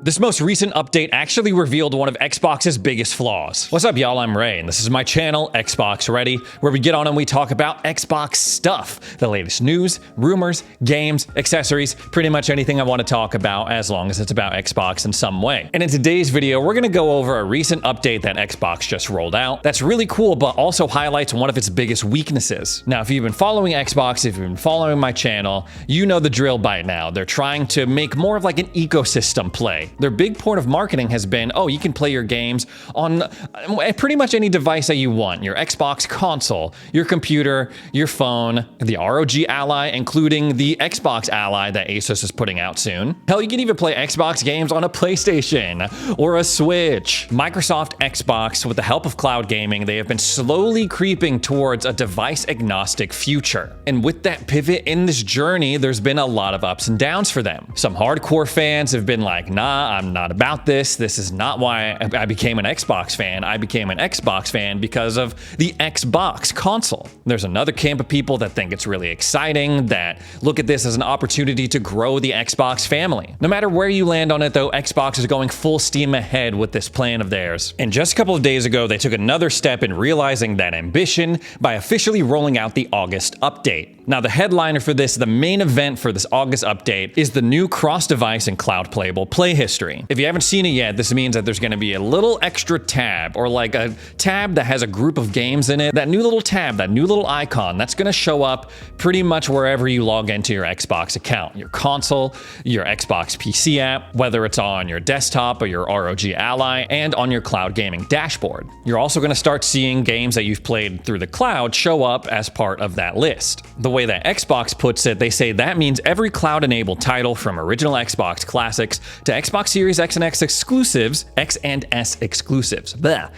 This most recent update actually revealed one of Xbox's biggest flaws. What's up, y'all? I'm Ray, and this is my channel, Xbox Ready, where we get on and we talk about Xbox stuff. The latest news, rumors, games, accessories, pretty much anything I want to talk about as long as it's about Xbox in some way. And in today's video, we're going to go over a recent update that Xbox just rolled out that's really cool, but also highlights one of its biggest weaknesses. Now, if you've been following Xbox, if you've been following my channel, you know the drill by now. They're trying to make more of like an ecosystem play. Their big point of marketing has been, oh, you can play your games on pretty much any device that you want. Your Xbox console, your computer, your phone, the ROG Ally, including the Xbox Ally that Asus is putting out soon. Hell, you can even play Xbox games on a PlayStation or a Switch. Microsoft Xbox, with the help of cloud gaming, they have been slowly creeping towards a device-agnostic future. And with that pivot in this journey, there's been a lot of ups and downs for them. Some hardcore fans have been like, nah, I'm not about this. This is not why I became an Xbox fan. I became an Xbox fan because of the Xbox console. There's another camp of people that think it's really exciting, that look at this as an opportunity to grow the Xbox family. No matter where you land on it, though, Xbox is going full steam ahead with this plan of theirs. And just a couple of days ago, they took another step in realizing that ambition by officially rolling out the August update. Now, the headliner for this, the main event for this August update, is the new cross-device and cloud-playable play history. If you haven't seen it yet, this means that there's going to be a little extra tab, or like a tab that has a group of games in it. That new little tab, that new little icon, that's going to show up pretty much wherever you log into your Xbox account. Your console, your Xbox PC app, whether it's on your desktop or your ROG Ally, and on your cloud gaming dashboard. You're also going to start seeing games that you've played through the cloud show up as part of that list. The way that Xbox puts it, they say that means every cloud-enabled title from original Xbox classics to Xbox Series X and S exclusives, X and S exclusives, bleh.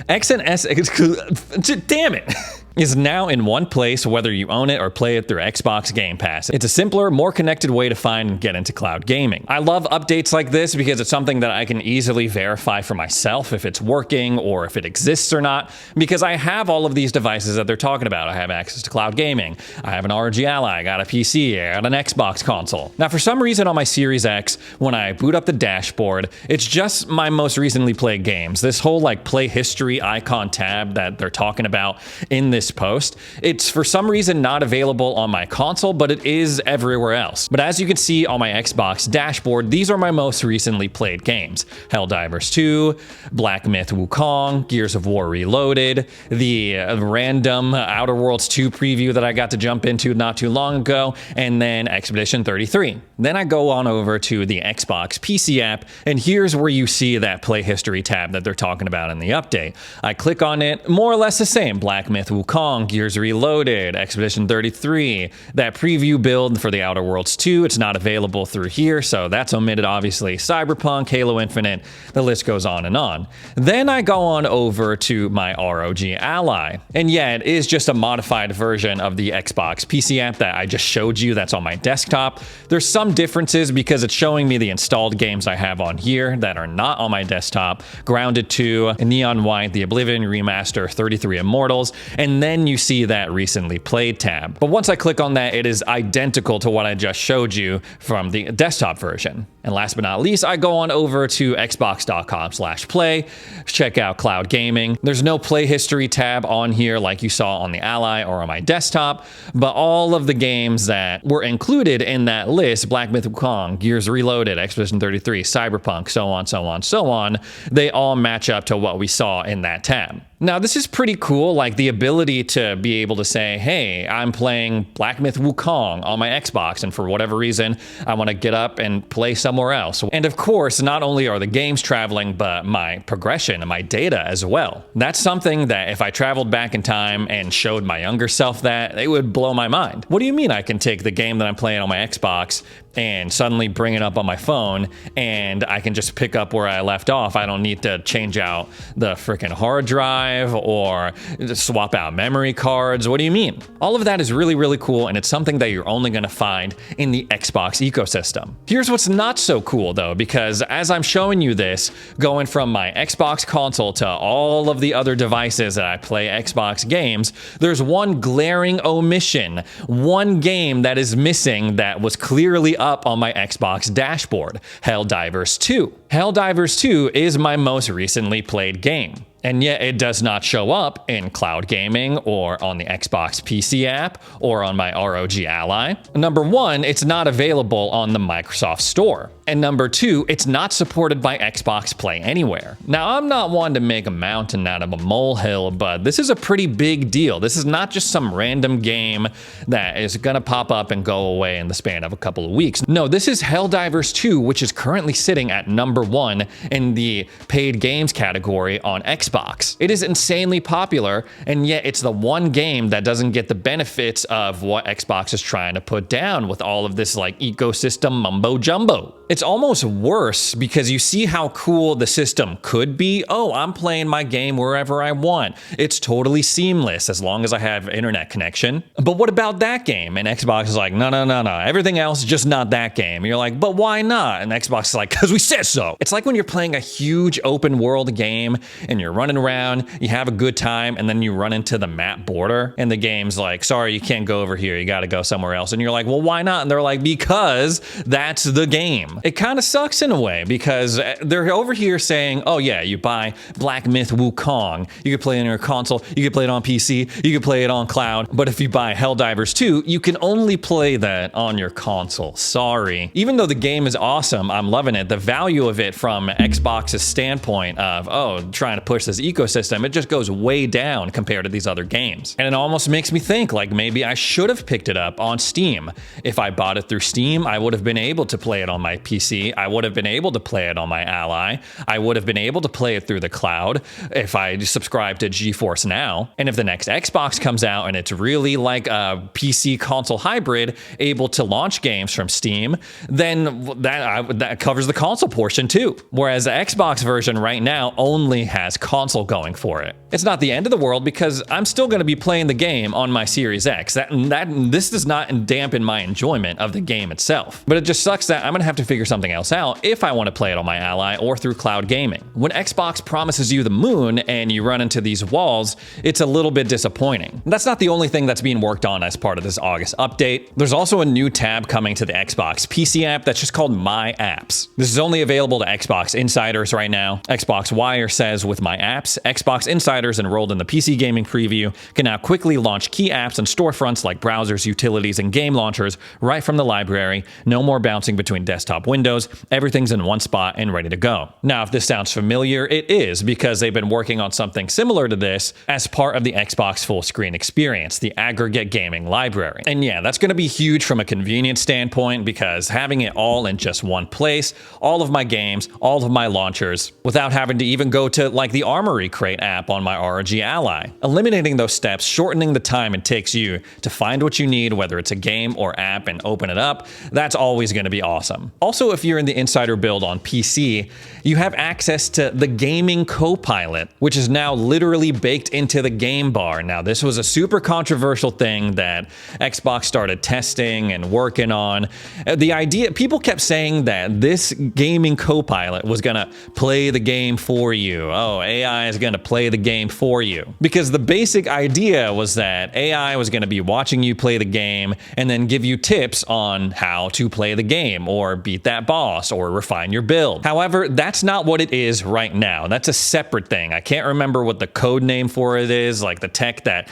X and S exclusives, damn it. Is now in one place, whether you own it or play it through Xbox Game Pass. It's a simpler, more connected way to find and get into cloud gaming. I love updates like this because it's something that I can easily verify for myself if it's working or if it exists or not, because I have all of these devices that they're talking about. I have access to cloud gaming. I have an ROG Ally, I got a PC, I got an Xbox console. Now, for some reason on my Series X, when I boot up the dashboard, it's just my most recently played games. This whole like play history icon tab that they're talking about in this post, it's for some reason not available on my console, but it is everywhere else. But as you can see on my Xbox dashboard, these are my most recently played games. Helldivers 2, Black Myth Wukong, Gears of War Reloaded, the random Outer Worlds 2 preview that I got to jump into not too long ago, and then Expedition 33. Then I go on over to the Xbox PC app, and here's where you see that play history tab that they're talking about in the update. I click on it, more or less the same. Black Myth Wukong, Gears Reloaded, Expedition 33, that preview build for the Outer Worlds 2, it's not available through here, so that's omitted obviously. Cyberpunk, Halo Infinite, the list goes on and on. Then I go on over to my ROG Ally, and yeah, it is just a modified version of the Xbox PC app that I just showed you that's on my desktop. There's some differences because it's showing me the installed games I have on here that are not on my desktop. Grounded 2, Neon White, the Oblivion Remaster, 33 Immortals, and then you see that recently played tab. But once I click on that, it is identical to what I just showed you from the desktop version. And last but not least, I go on over to xbox.com/play, check out cloud gaming. There's no play history tab on here like you saw on the Ally or on my desktop, but all of the games that were included in that list, Black Myth Wukong, Gears Reloaded, Expedition 33, Cyberpunk, so on, so on, so on, they all match up to what we saw in that tab. Now, this is pretty cool, like the ability to be able to say, hey, I'm playing Black Myth Wukong on my Xbox, and for whatever reason, I want to get up and play somewhere else. And of course, not only are the games traveling, but my progression and my data as well. That's something that if I traveled back in time and showed my younger self that, it would blow my mind. What do you mean I can take the game that I'm playing on my Xbox and suddenly bring it up on my phone, and I can just pick up where I left off? I don't need to change out the freaking hard drive or swap out memory cards. What do you mean? All of that is really, really cool, and it's something that you're only going to find in the Xbox ecosystem. Here's what's not so cool, though, because as I'm showing you this, going from my Xbox console to all of the other devices that I play Xbox games, there's one glaring omission, one game that is missing that was clearly up on my Xbox dashboard, Helldivers 2. Helldivers 2 is my most recently played game. And yet it does not show up in cloud gaming or on the Xbox PC app or on my ROG Ally. Number one, it's not available on the Microsoft Store. And number two, it's not supported by Xbox Play Anywhere. Now, I'm not one to make a mountain out of a molehill, but this is a pretty big deal. This is not just some random game that is gonna pop up and go away in the span of a couple of weeks. No, this is Helldivers 2, which is currently sitting at number one in the paid games category on Xbox. It is insanely popular, and yet it's the one game that doesn't get the benefits of what Xbox is trying to put down with all of this like ecosystem mumbo jumbo. It's almost worse because you see how cool the system could be. Oh, I'm playing my game wherever I want. It's totally seamless as long as I have internet connection. But what about that game? And Xbox is like, no. Everything else, just not that game. And you're like, but why not? And Xbox is like, because we said so. It's like when you're playing a huge open world game and you're running around, you have a good time, and then you run into the map border and the game's like, sorry, you can't go over here. You got to go somewhere else. And you're like, well, why not? And they're like, because that's the game. It kind of sucks in a way because they're over here saying, oh yeah, you buy Black Myth Wukong, you can play it on your console, you can play it on PC, you can play it on cloud, but if you buy Helldivers 2, you can only play that on your console. Sorry. Even though the game is awesome, I'm loving it, the value of it from Xbox's standpoint of, oh, trying to push this ecosystem, it just goes way down compared to these other games. And it almost makes me think like maybe I should have picked it up on Steam. If I bought it through Steam, I would have been able to play it on my PC. I would have been able to play it on my Ally. I would have been able to play it through the cloud if I subscribed to GeForce Now. And if the next Xbox comes out and it's really like a PC console hybrid, able to launch games from Steam, then that covers the console portion too. Whereas the Xbox version right now only has console going for it. It's not the end of the world because I'm still going to be playing the game on my Series X. This does not dampen my enjoyment of the game itself. But it just sucks that I'm going to have to figure something else out if I want to play it on my Ally or through cloud gaming. When Xbox promises you the moon and you run into these walls, it's a little bit disappointing. That's not the only thing that's being worked on as part of this August update. There's also a new tab coming to the Xbox PC app that's just called My Apps. This is only available to Xbox insiders right now. Xbox Wire says with My Apps, Xbox insiders enrolled in the PC gaming preview can now quickly launch key apps and storefronts like browsers, utilities, and game launchers right from the library. No more bouncing between desktop windows. Everything's in one spot and ready to go. Now, if this sounds familiar, it is because they've been working on something similar to this as part of the Xbox full screen experience, the aggregate gaming library. And yeah, that's going to be huge from a convenience standpoint because having it all in just one place, all of my games, all of my launchers, without having to even go to like the Armory Crate app on my ROG Ally. Eliminating those steps, shortening the time it takes you to find what you need, whether it's a game or app, and open it up, that's always going to be awesome. Also, if you're in the insider build on PC, you have access to the gaming copilot, which is now literally baked into the game bar. Now, this was a super controversial thing that Xbox started testing and working on. The idea, people kept saying that this gaming copilot was gonna play the game for you. Oh, AI is gonna play the game for you. Because the basic idea was that AI was gonna be watching you play the game and then give you tips on how to play the game or beat that boss or refine your build. However, that's not what it is right now. That's a separate thing. I can't remember what the code name for it is, like the tech that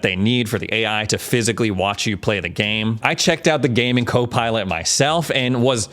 they need for the AI to physically watch you play the game. I checked out the gaming copilot myself and was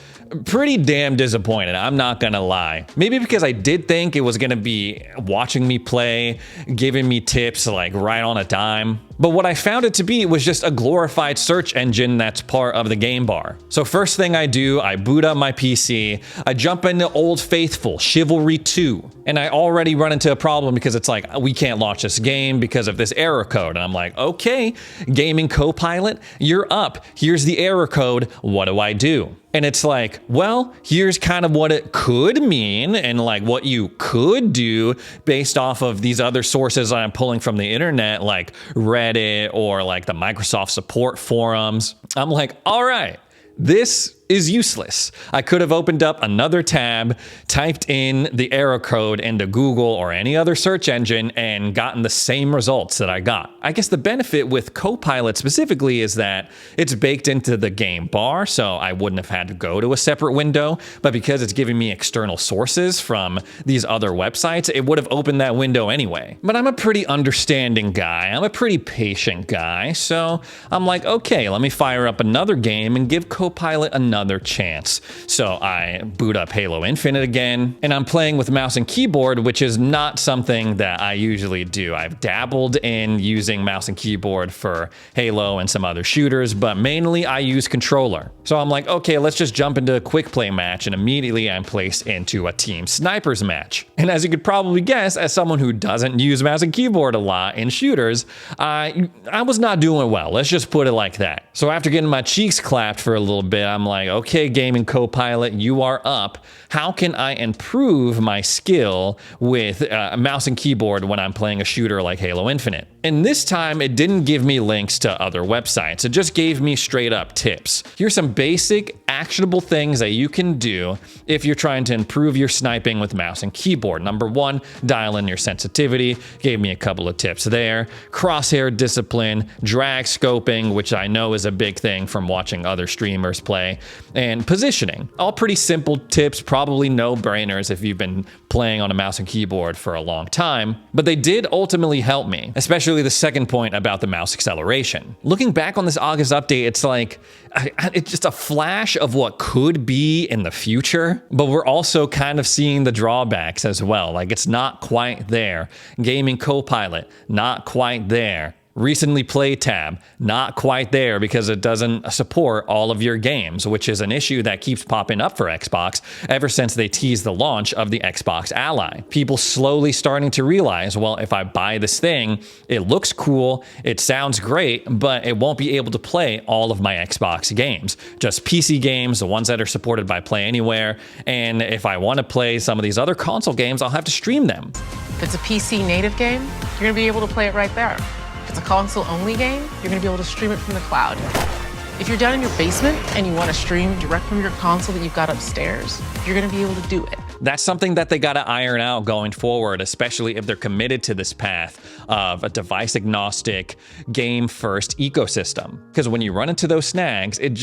pretty damn disappointed. I'm not gonna lie. Maybe because I did think it was gonna be watching me play, giving me tips like right on a dime. But what I found it to be was just a glorified search engine that's part of the game bar. So first thing I do, I boot up my PC, I jump into Old Faithful, Chivalry 2, and I already run into a problem because it's like, we can't launch this game because of this error code. And I'm like, okay, gaming copilot, you're up. Here's the error code. What do I do? And it's like, well, here's kind of what it could mean and like what you could do based off of these other sources I'm pulling from the internet, like Reddit or like the Microsoft support forums. I'm like, all right, this is useless. I could have opened up another tab, typed in the error code into Google or any other search engine, and gotten the same results that I got. I guess the benefit with Copilot specifically is that it's baked into the game bar, so I wouldn't have had to go to a separate window, but because it's giving me external sources from these other websites, it would have opened that window anyway. But I'm a pretty understanding guy. I'm a pretty patient guy, so I'm like, okay, let me fire up another game and give Copilot another chance. So I boot up Halo Infinite again, and I'm playing with mouse and keyboard, which is not something that I usually do. I've dabbled in using mouse and keyboard for Halo and some other shooters, but mainly I use controller. So I'm like, okay, let's just jump into a quick play match, and immediately I'm placed into a team snipers match. And as you could probably guess, as someone who doesn't use mouse and keyboard a lot in shooters, I was not doing well. Let's just put it like that. So after getting my cheeks clapped for a little bit, I'm like, okay, gaming Copilot, you are up. How can I improve my skill with mouse and keyboard when I'm playing a shooter like Halo Infinite? And this time, it didn't give me links to other websites. It just gave me straight up tips. Here's some basic, actionable things that you can do if you're trying to improve your sniping with mouse and keyboard. Number one, dial in your sensitivity. Gave me a couple of tips there. Crosshair discipline, drag scoping, which I know is a big thing from watching other streamers play, and positioning. All pretty simple tips, probably no-brainers if you've been playing on a mouse and keyboard for a long time, but they did ultimately help me, especially the second point about the mouse acceleration. Looking back on this August update, it's like, it's just a flash of what could be in the future, but we're also kind of seeing the drawbacks as well. Like, it's not quite there. Gaming Copilot, not quite there. Recently Play tab, not quite there because it doesn't support all of your games, which is an issue that keeps popping up for Xbox ever since they teased the launch of the Xbox Ally. People slowly starting to realize, well, if I buy this thing, it looks cool, it sounds great, but it won't be able to play all of my Xbox games. Just PC games, the ones that are supported by Play Anywhere, and if I want to play some of these other console games, I'll have to stream them. If it's a PC native game, you're going to be able to play it right there. If it's a console-only game, you're going to be able to stream it from the cloud. If you're down in your basement and you want to stream direct from your console that you've got upstairs, you're going to be able to do it. That's something that they got to iron out going forward, especially if they're committed to this path of a device-agnostic, game-first ecosystem. Because when you run into those snags, it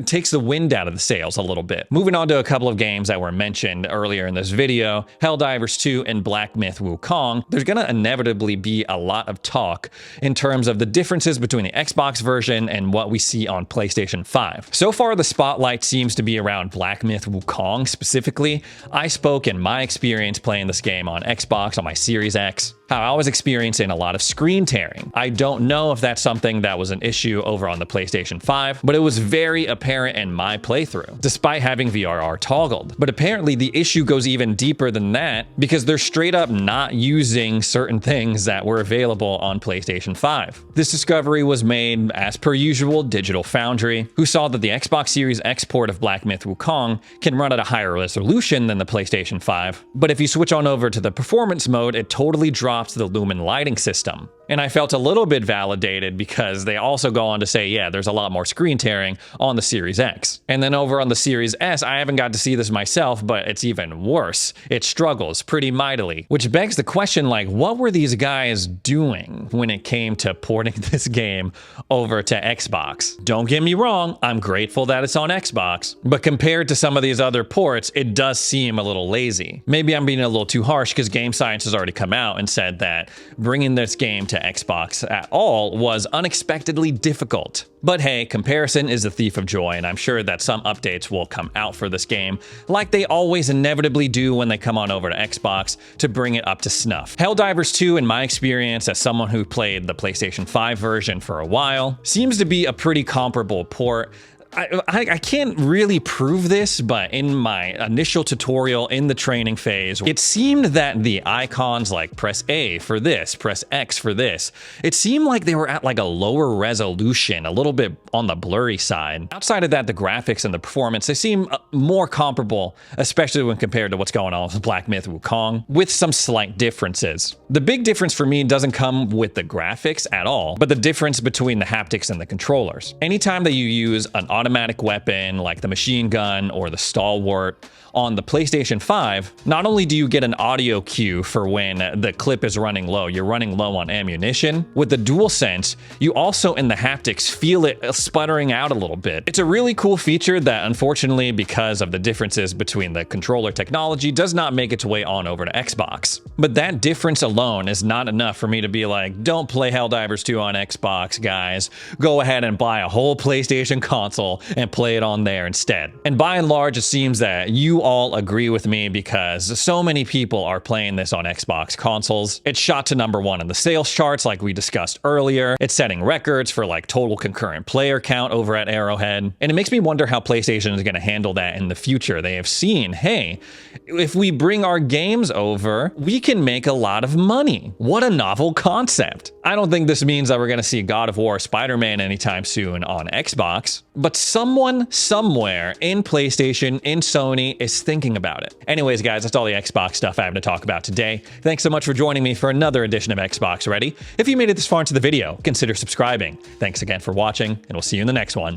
takes the wind out of the sails a little bit. Moving on to a couple of games that were mentioned earlier in this video, Helldivers 2 and Black Myth Wukong, there's going to inevitably be a lot of talk in terms of the differences between the Xbox version and what we see on PlayStation 5. So far, the spotlight seems to be around Black Myth Wukong specifically. I spoke in my experience playing this game on Xbox, on my Series X, how I was experiencing a lot of screen tearing. I don't know if that's something that was an issue over on the PlayStation 5, but it was very apparent in my playthrough, despite having VRR toggled. But apparently the issue goes even deeper than that because they're straight up not using certain things that were available on PlayStation 5. This discovery was made, as per usual, Digital Foundry, who saw that the Xbox Series X port of Black Myth Wukong can run at a higher resolution than the PlayStation 5, but if you switch on over to the performance mode, it totally drops the lumen lighting system. And I felt a little bit validated because they also go on to say, yeah, there's a lot more screen tearing on the Series X. And then over on the Series S, I haven't got to see this myself, but it's even worse. It struggles pretty mightily, which begs the question, like, what were these guys doing when it came to porting this game over to Xbox? Don't get me wrong, I'm grateful that it's on Xbox, but compared to some of these other ports, it does seem a little lazy. Maybe I'm being a little too harsh because Game Science has already come out and said that bringing this game to Xbox at all was unexpectedly difficult. But hey, comparison is the thief of joy, and I'm sure that some updates will come out for this game, like they always inevitably do when they come on over to Xbox, to bring it up to snuff. Helldivers 2, in my experience as someone who played the PlayStation 5 version for a while, seems to be a pretty comparable port. I can't really prove this, but in my initial tutorial in the training phase, it seemed that the icons like press A for this, press X for this, it seemed like they were at like a lower resolution, a little bit on the blurry side. Outside of that, the graphics and the performance, they seem more comparable, especially when compared to what's going on with Black Myth Wukong, with some slight differences. The big difference for me doesn't come with the graphics at all, but the difference between the haptics and the controllers. Anytime that you use an automatic weapon like the machine gun or the stalwart. On the PlayStation 5, not only do you get an audio cue for when the clip is running low, you're running low on ammunition. With the DualSense, you also in the haptics feel it sputtering out a little bit. It's a really cool feature that unfortunately, because of the differences between the controller technology, does not make its way on over to Xbox. But that difference alone is not enough for me to be like, don't play Helldivers 2 on Xbox, guys. Go ahead and buy a whole PlayStation console and play it on there instead. And by and large, it seems that you all agree with me because so many people are playing this on Xbox consoles. It's shot to #1 in the sales charts like we discussed earlier. It's setting records for like total concurrent player count over at Arrowhead. And it makes me wonder how PlayStation is going to handle that in the future. They have seen, hey, if we bring our games over, we can make a lot of money. What a novel concept. I don't think this means that we're going to see God of War, Spider-Man anytime soon on Xbox, but someone somewhere in PlayStation, in Sony, is thinking about it. Anyways, guys, that's all the Xbox stuff I have to talk about today. Thanks so much for joining me for another edition of Xbox Ready. If you made it this far into the video, consider subscribing. Thanks again for watching, and we'll see you in the next one.